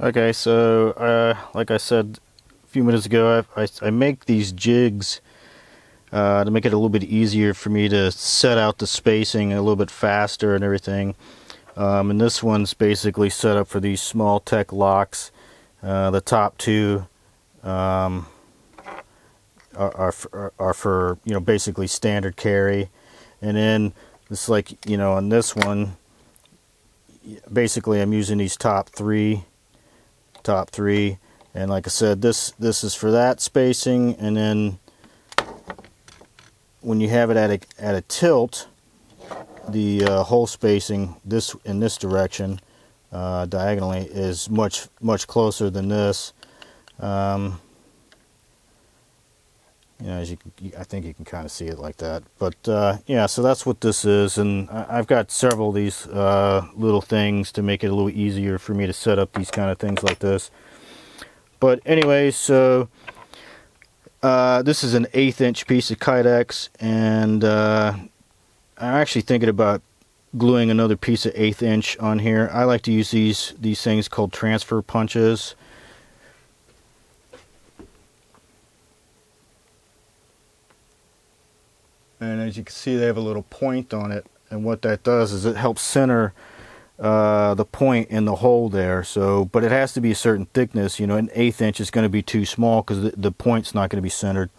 Okay, so like I said a few minutes ago, I make these jigs to make it a little bit easier for me to set out the spacing a little bit faster and everything. And this one's basically set up for these small tech locks. The top two are for basically standard carry, and then it's like on this one, basically I'm using these top three, and like I said, this is for that spacing, and then when you have it at a tilt, the hole spacing in this direction diagonally is much closer than this. As I think you can kind of see it like that. But yeah, so that's what this is, and I've got several of these little things to make it a little easier for me to set up these kind of things like this. But anyway, so this is an 1/8 inch piece of Kydex, and I'm actually thinking about gluing another piece of 1/8 inch on here. I like to use these things called transfer punches. And as you can see, they have a little point on it, and what that does is it helps center the point in the hole there. So, but it has to be a certain thickness. An 1/8 inch is going to be too small because the point's not going to be centered.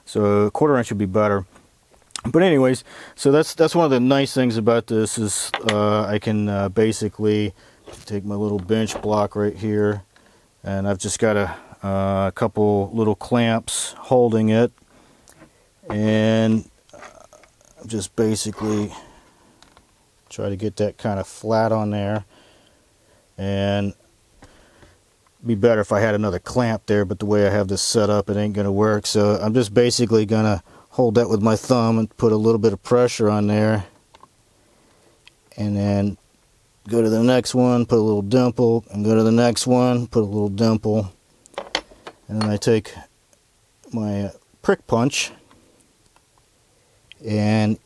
So 1/4 inch would be better. But anyways, so that's one of the nice things about this is I can basically take my little bench block right here, and I've just got a couple little clamps holding it, and just basically try to get that kind of flat on there. And it'd be better if I had another clamp there, but the way I have this set up, it ain't gonna work. So I'm just basically gonna hold that with my thumb and put a little bit of pressure on there, and then go to the next one, put a little dimple, and go to the next one, put a little dimple, and then I take my prick punch and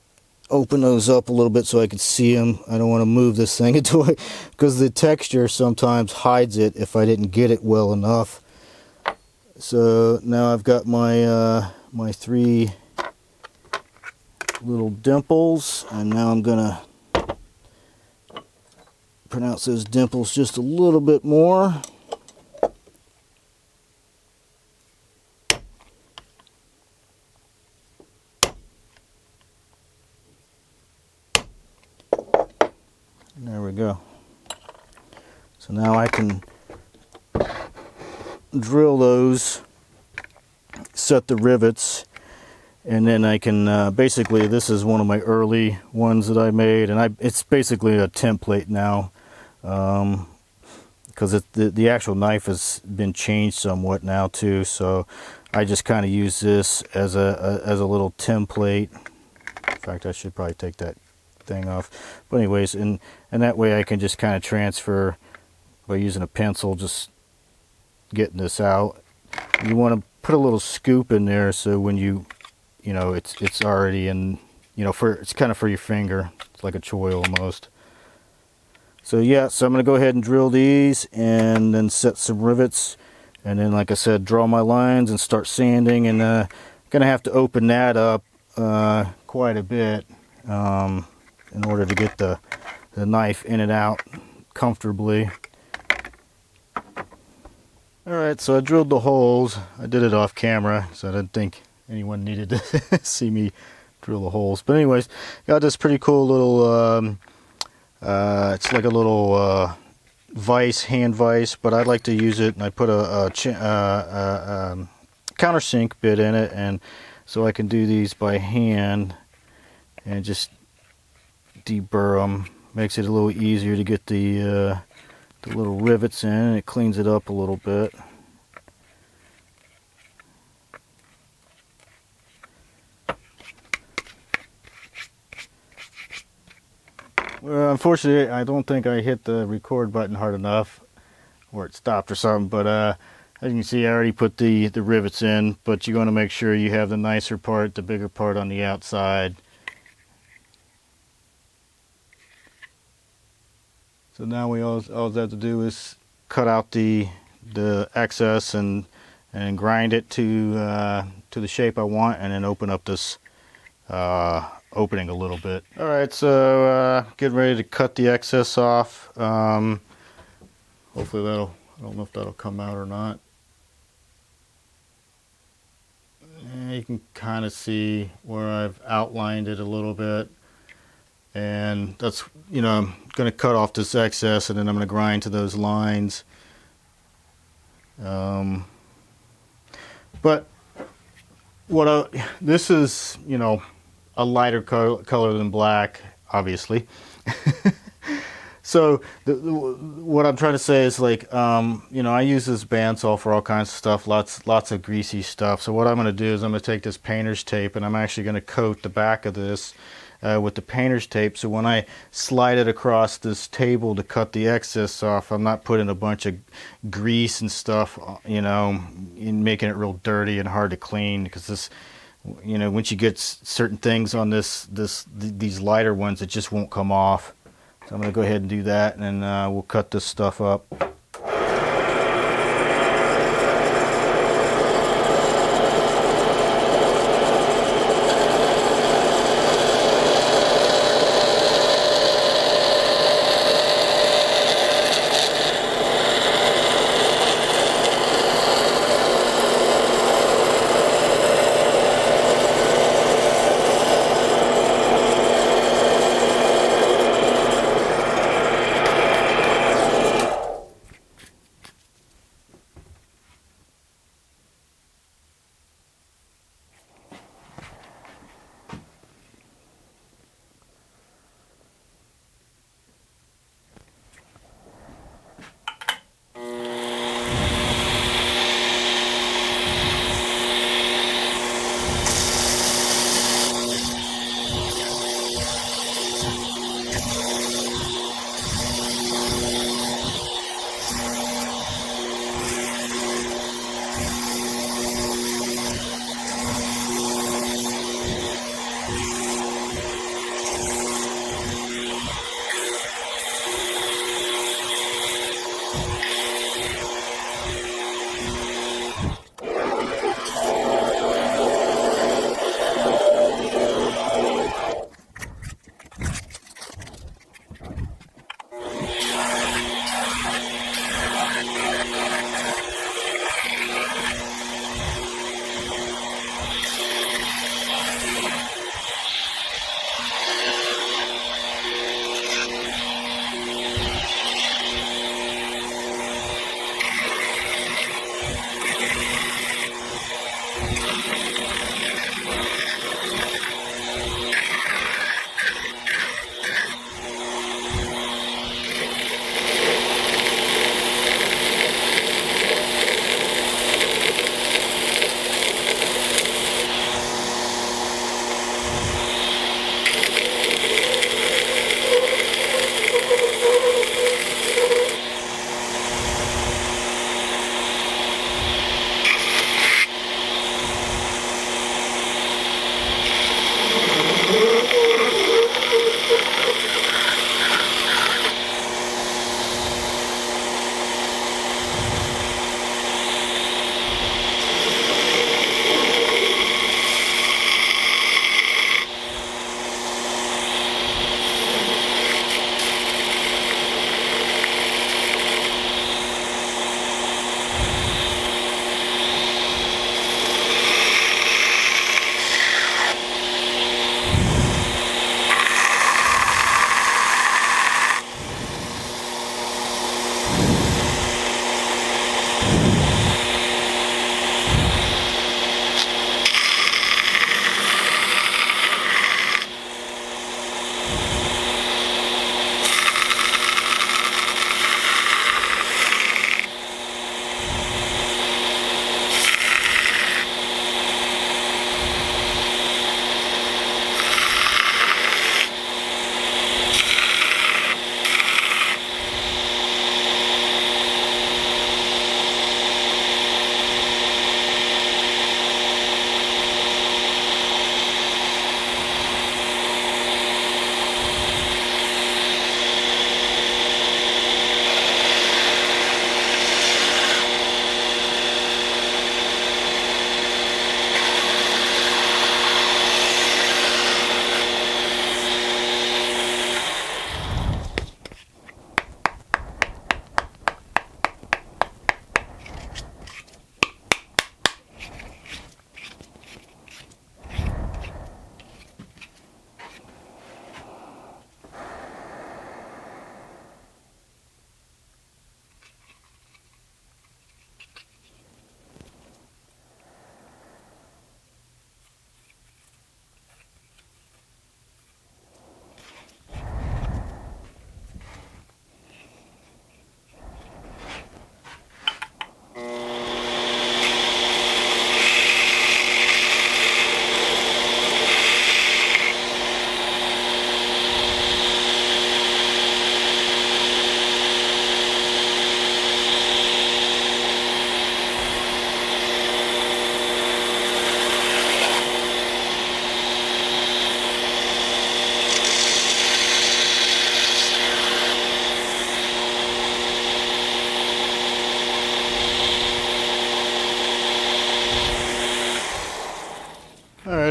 open those up a little bit so I can see them. I don't want to move this thing into it because the texture sometimes hides it if I didn't get it well enough. So now I've got my my 3 little dimples, and now I'm gonna pronounce those dimples just a little bit more. There we go. So now I can drill those, set the rivets, and then I can basically, this is one of my early ones that I made, and it's basically a template now, because the actual knife has been changed somewhat now too. So I just kind of use this as a little template. In fact, I should probably take that thing off. But anyways, and that way I can just kind of transfer by using a pencil, just getting this out. You want to put a little scoop in there so when it's already in, it's kind of for your finger. It's like a choil almost. So yeah, so I'm going to go ahead and drill these and then set some rivets, and then like I said, draw my lines and start sanding, and going to have to open that up quite a bit in order to get the knife in and out comfortably. Alright, so I drilled the holes. I did it off camera, so I didn't think anyone needed to see me drill the holes. But anyways, got this pretty cool little, it's like a little vise, hand vise, but I like to use it, and I put a countersink bit in it, and so I can do these by hand and just deburr them. Makes it a little easier to get the little rivets in, and it cleans it up a little bit. Well, unfortunately, I don't think I hit the record button hard enough, or it stopped or something, but as you can see, I already put the rivets in, but you're going to make sure you have the nicer part, the bigger part on the outside. So now all I have to do is cut out the excess and grind it to the shape I want, and then open up this opening a little bit. All right, so getting ready to cut the excess off. Hopefully that'll, I don't know if that'll come out or not. And you can kind of see where I've outlined it a little bit. And that's, you know, I'm going to cut off this excess, and then I'm going to grind to those lines. But this is, you know, a lighter color than black, obviously. So what I'm trying to say is, like, you know, I use this bandsaw for all kinds of stuff, lots of greasy stuff. So what I'm going to do is I'm going to take this painter's tape, and I'm actually going to coat the back of this with the painter's tape. So when I slide it across this table to cut the excess off, I'm not putting a bunch of grease and stuff, you know, and making it real dirty and hard to clean, because this, you know, once you get certain things on these lighter ones, it just won't come off. So I'm going to go ahead and do that, and then we'll cut this stuff up.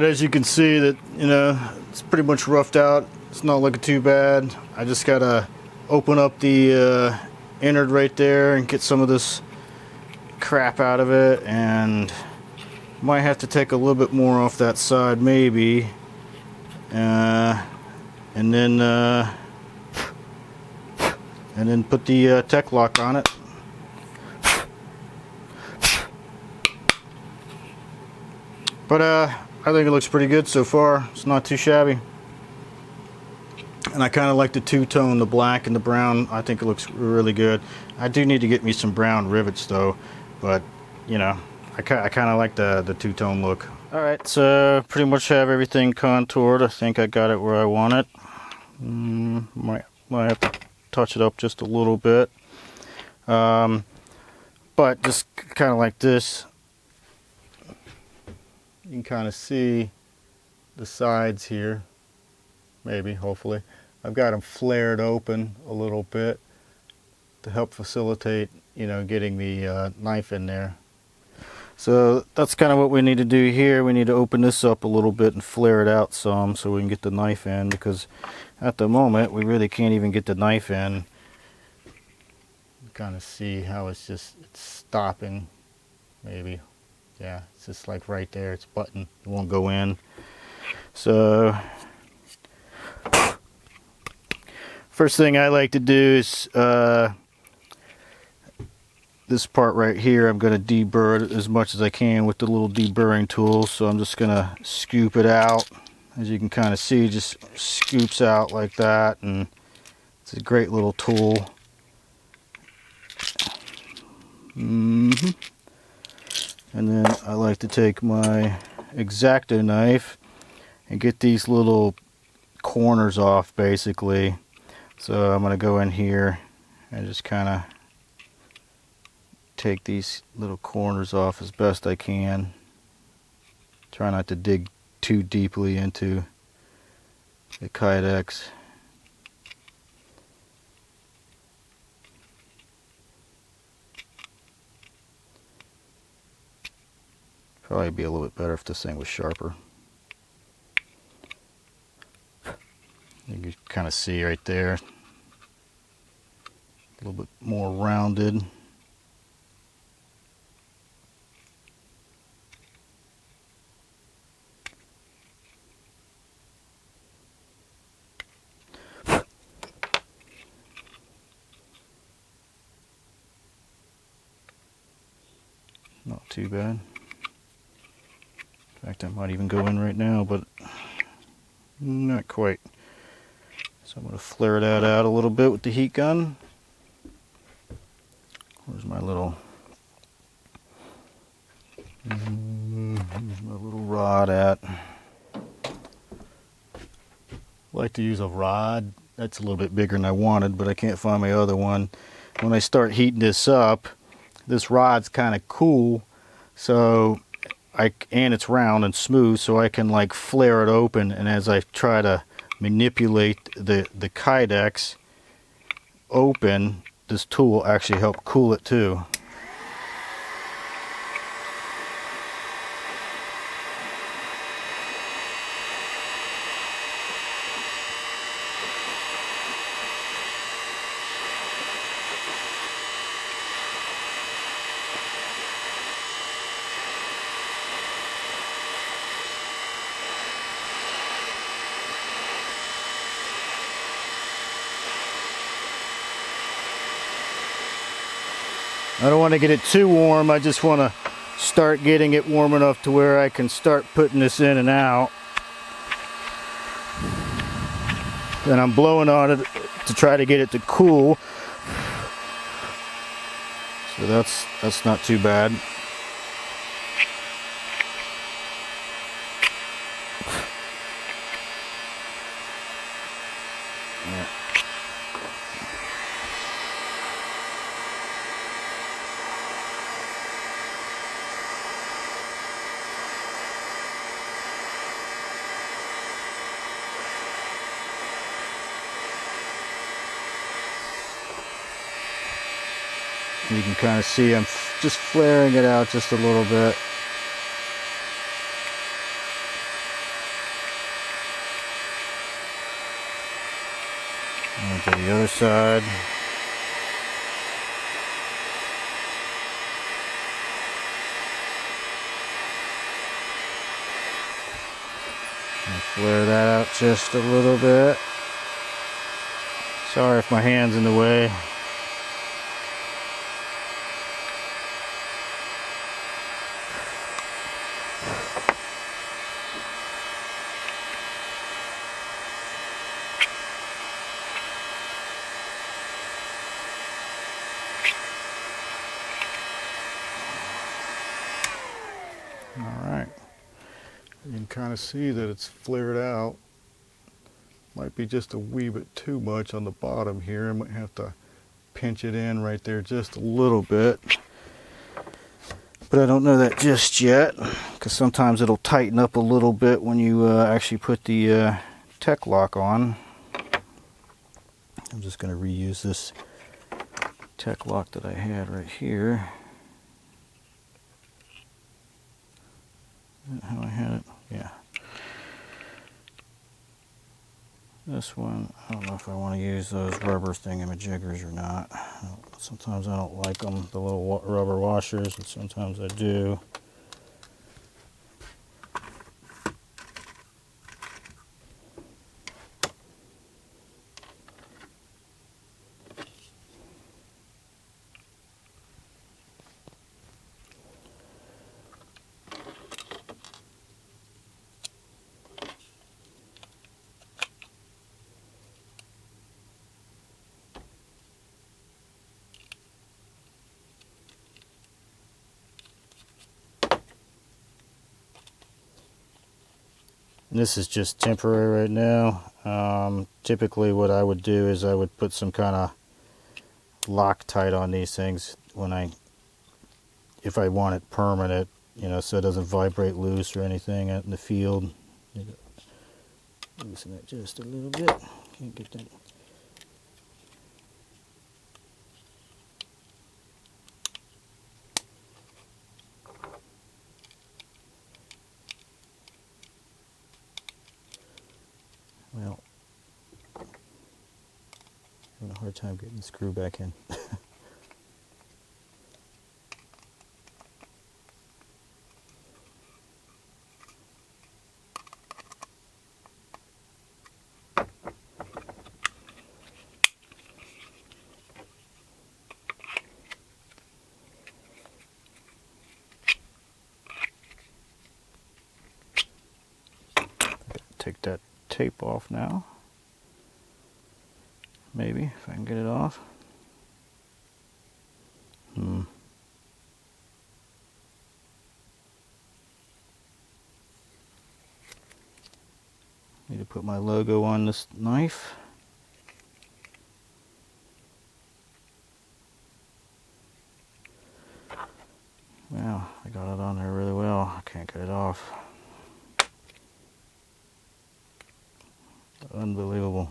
as you can see that, you know, it's pretty much roughed out. It's not looking too bad. I just gotta open up the innard right there and get some of this crap out of it, and might have to take a little bit more off that side maybe, and then put the tech lock on it. But I think it looks pretty good so far. It's not too shabby. And I kind of like the two-tone, the black and the brown. I think it looks really good. I do need to get me some brown rivets though, but you know, I kind of like the two-tone look. Alright, so pretty much have everything contoured. I think I got it where I want it. Might have to touch it up just a little bit. But just kind of like this. You can kind of see the sides here, maybe, hopefully. I've got them flared open a little bit to help facilitate, you know, getting the knife in there. So that's kind of what we need to do here. We need to open this up a little bit and flare it out some so we can get the knife in, because at the moment we really can't even get the knife in. You kind of see how it's stopping, maybe. Yeah, it's just like right there, it's button, it won't go in. So first thing I like to do is this part right here, I'm going to deburr it as much as I can with the little deburring tool. So I'm just going to scoop it out. As you can kind of see, it just scoops out like that, and it's a great little tool. And then I like to take my X-Acto knife and get these little corners off, basically. So I'm going to go in here and just kind of take these little corners off as best I can. Try not to dig too deeply into the Kydex. Probably be a little bit better if this thing was sharper. You can kind of see right there, a little bit more rounded. Not too bad. In fact, I might even go in right now, but not quite. So I'm going to flare that out a little bit with the heat gun. Where's my little rod at? I like to use a rod. That's a little bit bigger than I wanted, but I can't find my other one. When I start heating this up, this rod's kind of cool, so and it's round and smooth, so I can like flare it open, and as I try to manipulate the Kydex open, this tool will actually help cool it too. I don't want to get it too warm. I just want to start getting it warm enough to where I can start putting this in and out. Then I'm blowing on it to try to get it to cool. So that's not too bad. Yeah. You can kind of see I'm just flaring it out just a little bit. And to the other side. And flare that out just a little bit. Sorry if my hand's in the way. Alright, you can kind of see that it's flared out. Might be just a wee bit too much on the bottom here. I might have to pinch it in right there just a little bit. But I don't know that just yet, because sometimes it'll tighten up a little bit when you actually put the tech lock on. I'm just going to reuse this tech lock that I had right here. Is that how I had it? Yeah. This one, I don't know if I want to use those rubber thingamajiggers or not. Sometimes I don't like them, the little rubber washers, and sometimes I do. This is just temporary right now. Typically what I would do is I would put some kind of Loctite on these things if I want it permanent, you know, so it doesn't vibrate loose or anything out in the field. Loosen that just a little bit. Can't get that. Well, having a hard time getting the screw back in. Take that tape off now. Maybe, if I can get it off. Need to put my logo on this knife. Wow, I got it on there really well. I can't get it off. Unbelievable.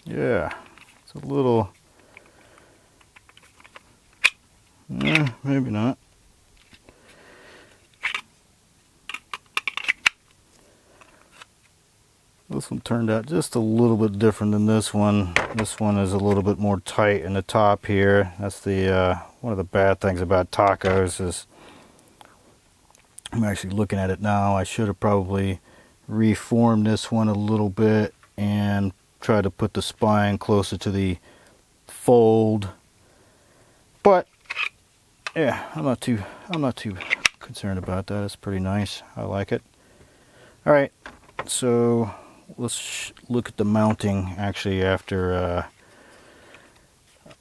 Yeah, it's a little, maybe not. This one turned out just a little bit different than this one. This one is a little bit more tight in the top here. That's the one of the bad things about tacos is, I'm actually looking at it now, I should have probably reformed this one a little bit and try to put the spine closer to the fold. But yeah, I'm not too concerned about that. It's pretty nice. I like it. All right, so let's look at the mounting actually after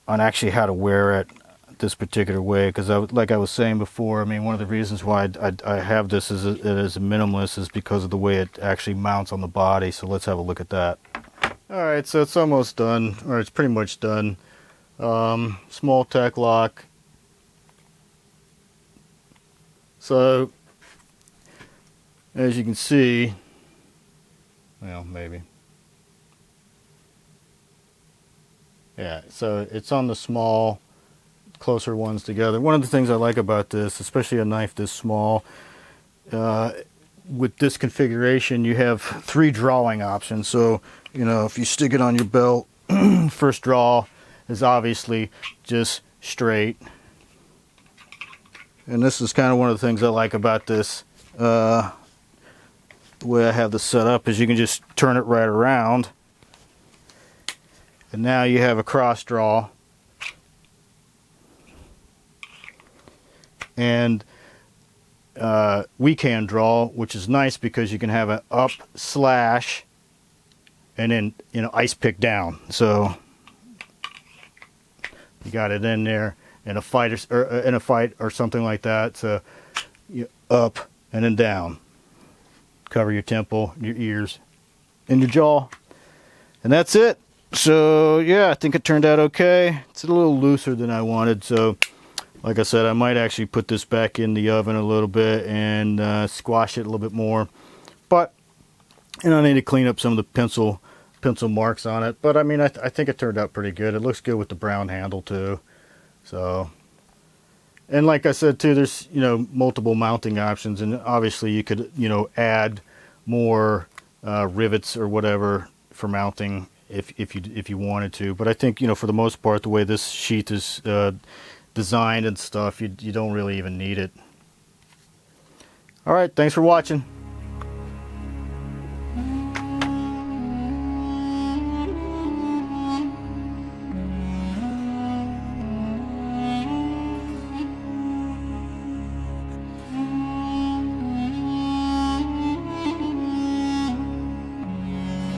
on actually how to wear it this particular way, because like I was saying before, I mean, one of the reasons why I have this as a minimalist is because of the way it actually mounts on the body. So let's have a look at that. Alright, so it's almost done, or it's pretty much done. Small tech lock. So, as you can see, well, maybe. Yeah, so it's on the small, closer ones together. One of the things I like about this, especially a knife this small, with this configuration, you have 3 drawing options. So, you know, if you stick it on your belt, first draw is obviously just straight. And this is kind of one of the things I like about this. The way I have this set up is you can just turn it right around. And now you have a cross draw. And we can draw, which is nice because you can have an up slash and then, you know, ice pick down. So you got it in there in a fight or something like that. So you up and then down. Cover your temple, your ears, and your jaw, and that's it. So yeah, I think it turned out okay. It's a little looser than I wanted, so like I said, I might actually put this back in the oven a little bit and squash it a little bit more. But, and I need to clean up some of the pencil marks on it. But I mean, I think it turned out pretty good. It looks good with the brown handle too. So, and like I said too, there's, you know, multiple mounting options, and obviously you could, you know, add more rivets or whatever for mounting if you wanted to. But I think, you know, for the most part, the way this sheath is designed and stuff, you don't really even need it. All right, thanks for watching.